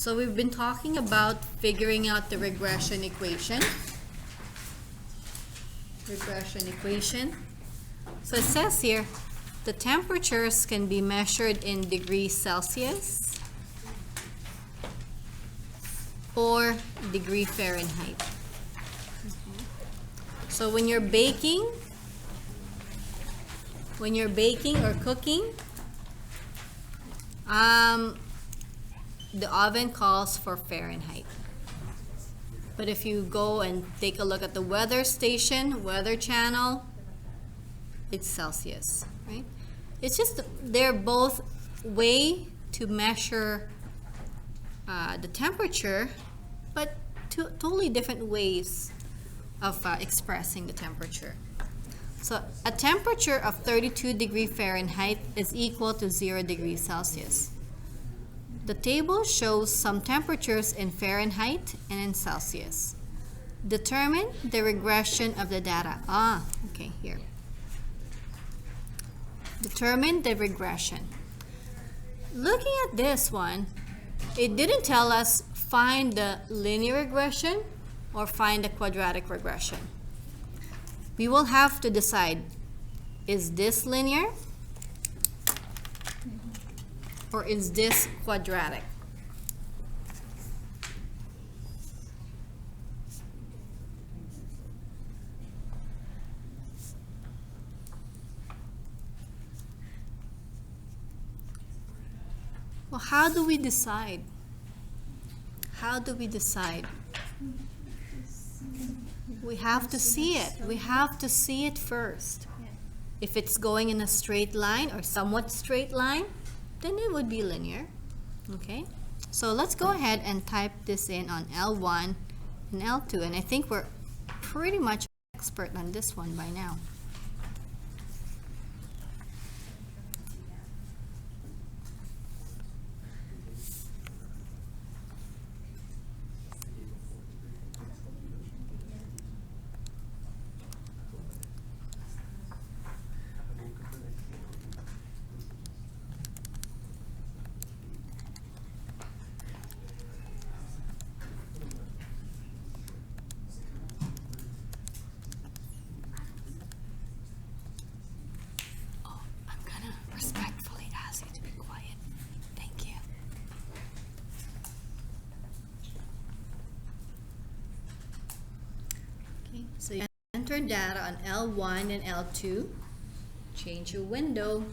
So we've been talking about figuring out the regression equation. So it says here, the temperatures can be measured in degrees Celsius or degree Fahrenheit. So when you're baking or cooking, the oven calls for Fahrenheit. But if you go and take a look at the weather station, weather channel, it's Celsius, right? It's just they're both way to measure the temperature, but totally different ways of expressing the temperature. So a temperature of 32 degrees Fahrenheit is equal to 0 degrees Celsius. The table shows some temperatures in Fahrenheit and in Celsius. Determine the regression of the data. Okay, here. Determine the regression. Looking at this one, it didn't tell us find the linear regression or find the quadratic regression. We will have to decide, is this linear or is this quadratic? Well, how do we decide? How do we decide? We have to see it. We have to see it first. If it's going in a straight line or somewhat straight line, then it would be linear. Okay? So let's go ahead and type this in on L1 and L2. And I think we're pretty much expert on this one by now. Respectfully ask you to be quiet. Thank you. Okay, so you enter data on L1 and L2. Change your window.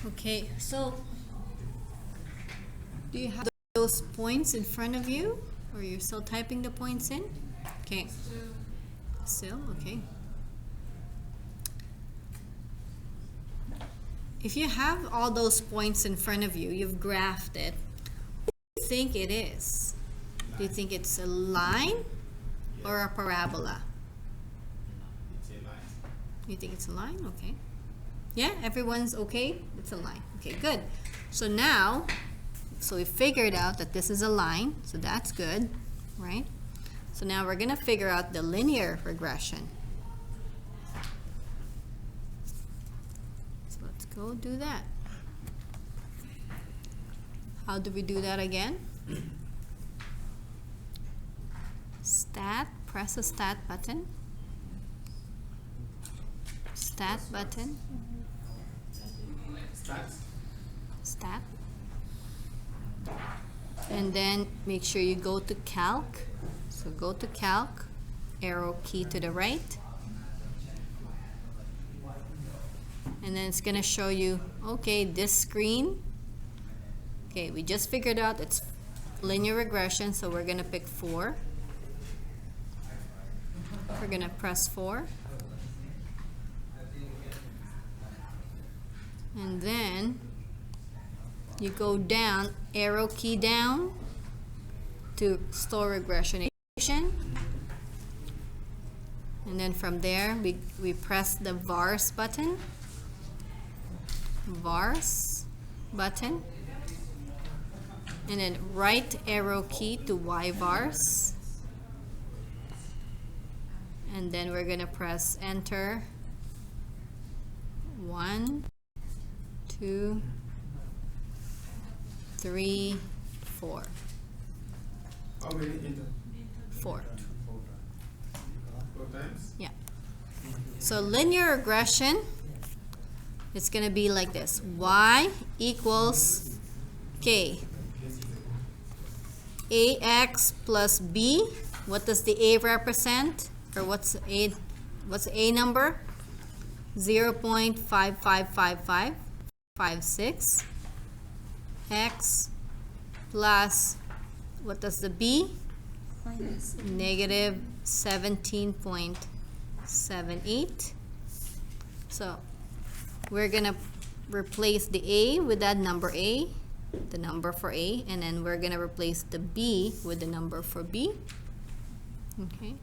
Okay, so do you have those points in front of you, or you're still typing the points in? Okay. Still, okay. If you have all those points in front of you, you've graphed it, what do you think it is? Do you think it's a line or a parabola? It's a line. You think it's a line? Okay. Yeah, everyone's okay? It's a line. Okay, good. So now, so we figured out that this is a line, so that's good, right? So now we're gonna figure out the linear regression. So let's go do that. How do we do that again? Stat, press the stat button. Stat button. Stat. And then make sure you go to calc. So go to calc, arrow key to the right. And then it's gonna show you, okay, this screen. Okay, we just figured out it's linear regression, so we're gonna pick 4. We're gonna press 4. And then you go down, arrow key down to store regression equation. And then from there, we press the vars button. Vars button. And then right arrow key to yvars. And then we're gonna press enter. 1, 2, 3, 4. How many enter? 4. 4 times? Yeah. So linear regression, it's gonna be like this. Y equals, okay, AX plus B. What does the A represent? Or what's A number? 0.555556. X plus, what does the B? Negative 17.78. So we're gonna replace the A with that number A, the number for A, and then we're gonna replace the B with the number for B. Okay,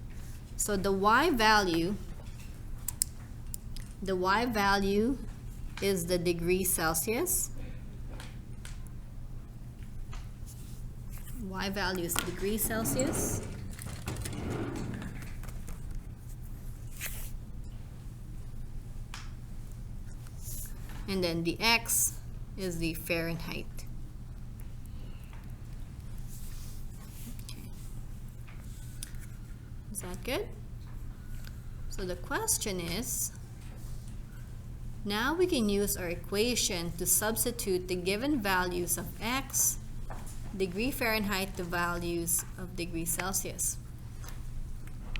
so the Y value is the degree Celsius. Y value is degree Celsius. And then the X is the Fahrenheit. Okay. Is that good? So the question is, now we can use our equation to substitute the given values of X, degree Fahrenheit, to values of degree Celsius.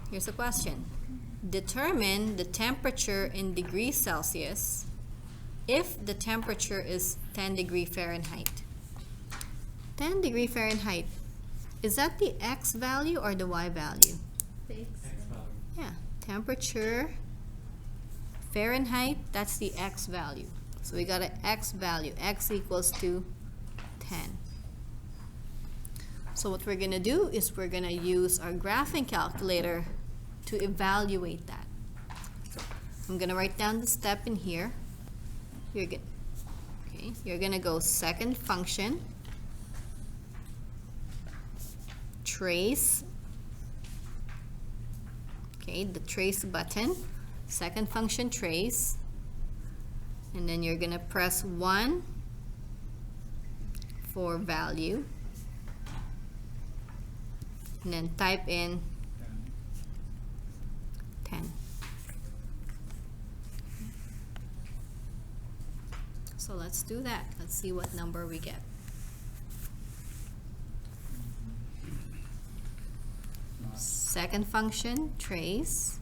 Here's the question. Determine the temperature in degrees Celsius if the temperature is 10 degree Fahrenheit. 10 degree Fahrenheit, is that the X value or the Y value? The X value. Yeah, temperature Fahrenheit, that's the X value. So we got an X value. X equals to 10. So what we're gonna do is we're gonna use our graphing calculator to evaluate that. So I'm gonna write down the step in here. You're gonna go second function, trace. Okay, the trace button, second function trace, and then you're gonna press 1 for value, and then type in 10. So let's do that. Let's see what number we get. Second function, trace.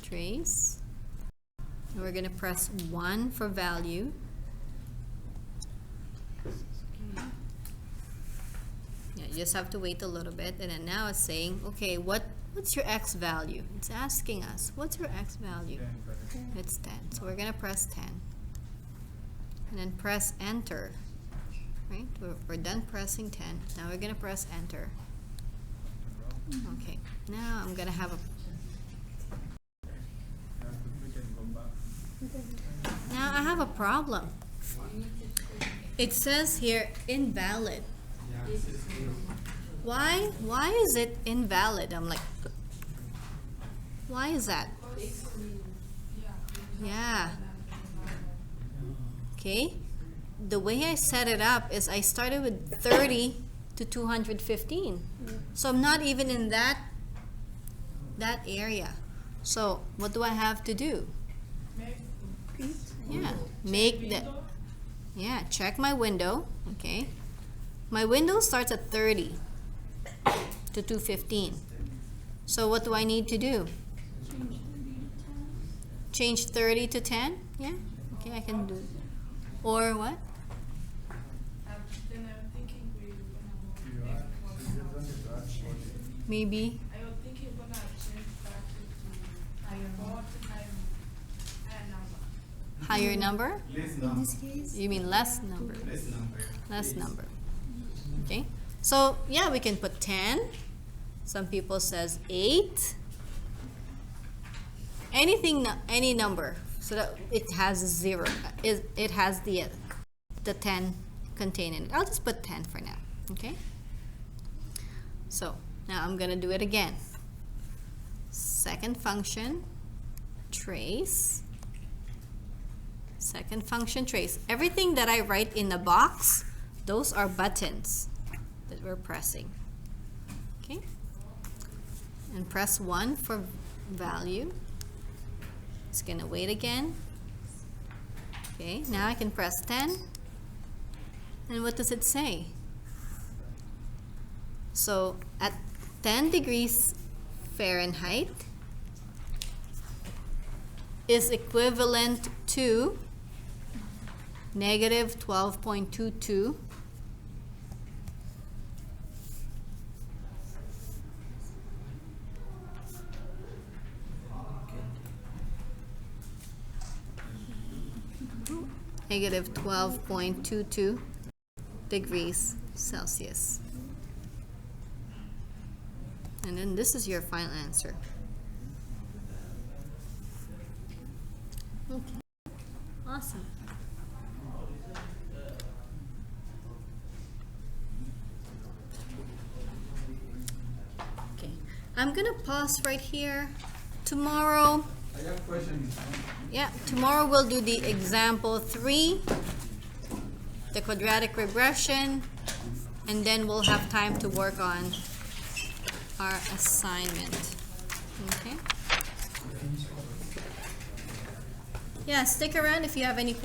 Trace. And we're going to press 1 for value. Okay. Yeah, you just have to wait a little bit. And then now it's saying, okay, what's your X value? It's asking us, what's your X value? It's 10. So we're going to press 10. And then press enter. Right? We're done pressing 10. Now we're going to press enter. Okay. Now I'm going to have a have a problem. It says here invalid. Yeah, it's zero. Why is it invalid? I'm like, why is that? Yeah. Okay. The way I set it up is I started with 30 to 215. So I'm not even in that area. So what do I have to do? Yeah, check my window, okay? My window starts at 30 to 215. So what do I need to do? Change 30 to 10? Yeah, okay, I can do it. Or what? Then I'm thinking we're gonna Maybe I was thinking we're gonna change back to higher number. higher number? Less In number. this case, You mean less number? Less number. Less Yes. number. Okay. So yeah, we can put 10. Some people says 8. Anything, any number, so that it has a 0. It has the 10 contained in it. I'll just put 10 for now. Okay. So now I'm gonna do it again. Second function, trace. Second function, trace. Everything that I write in the box, those are buttons that we're pressing. Okay? And press 1 for value. It's gonna wait again. Okay, now I can press 10. And what does it say? So at 10 degrees Fahrenheit is equivalent to negative 12.22 negative 12.22 degrees Celsius. And then this is your final answer. Okay. Awesome. Okay. I'm gonna pause right here. Tomorrow, I have a question. yeah, tomorrow we'll do the example 3, the quadratic regression, and then we'll have time to work on our assignment. Okay? Yeah, stick around if you have any questions.